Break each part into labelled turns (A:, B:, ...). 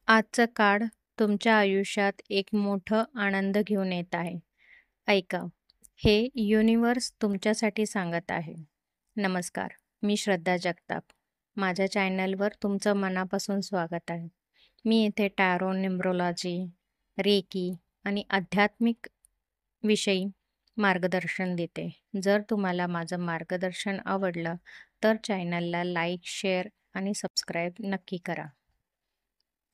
A: आजचं कार्ड तुमच्या आयुष्यात एक मोठं आनंद घेऊन येत आहे. ऐका, हे युनिव्हर्स तुमच्यासाठी सांगत आहे. नमस्कार, मी श्रद्धा जगताप. माझ्या चॅनलवर तुमचं मनापासून स्वागत आहे. मी इथे टॅरो, न्यूमरोलॉजी, रेकी आणि आध्यात्मिक विषयी मार्गदर्शन देते. जर तुम्हाला माझं मार्गदर्शन आवडलं, तर चॅनलला लाईक, शेअर आणि सबस्क्राईब नक्की करा.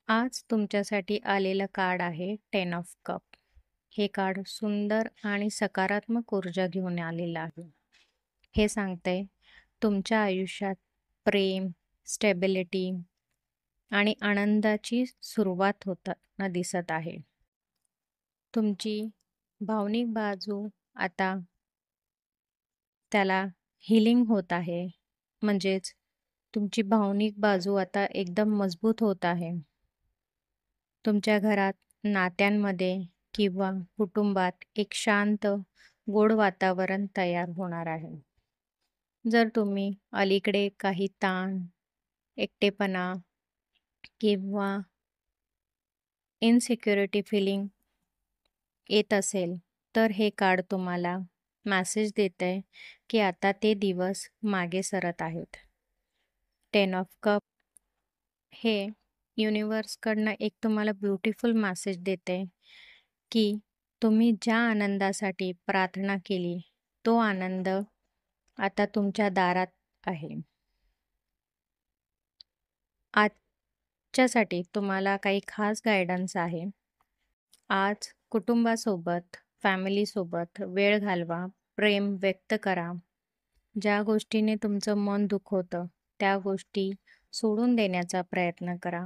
A: आज तुमच्यासाठी आलेलं कार्ड आहे 10 ऑफ कप. हे कार्ड सुंदर आणि सकारात्मक ऊर्जा घेऊन आलेलं आहे. हे सांगतंय तुमच्या आयुष्यात प्रेम, स्टेबिलिटी आणि आनंदाची सुरुवात होताना दिसत आहे. तुमची भावनिक बाजू आता त्याला हीलिंग होत आहे. म्हणजेच तुमची भावनिक बाजू आता एकदम मजबूत होत आहे. तुमच्या घरात, नात्यांमध्ये किंवा कुटुंबात एक शांत, गोड वातावरण तयार होणार आहे. जर तुम्ही अलीकडे काही ताण, एकटेपणा किंवा इन्सिक्युरिटी फीलिंग येत असेल, तर हे कार्ड तुम्हाला मेसेज देतंय की आता ते दिवस मागे सरत आहेत. 10 ऑफ कप हे युनिव्हर्सकडनं एक तुम्हाला ब्युटिफुल मेसेज देते की तुम्ही ज्या आनंदासाठी प्रार्थना केली, तो आनंद आता तुमच्या दारात आहे. आजच्यासाठी तुम्हाला काही खास गायडन्स आहे. आज कुटुंबासोबत, फॅमिलीसोबत वेळ घालवा, प्रेम व्यक्त करा. ज्या गोष्टीने तुमचं मन दुखवतं, त्या गोष्टी सोडून देण्याचा प्रयत्न करा.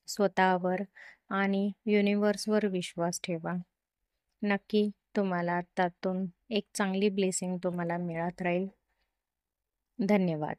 A: स्वतःवर आणि युनिव्हर्सवर विश्वास ठेवा. नक्की तुम्हाला त्यातून एक चांगली ब्लेसिंग तुम्हाला मिळत राहील. धन्यवाद.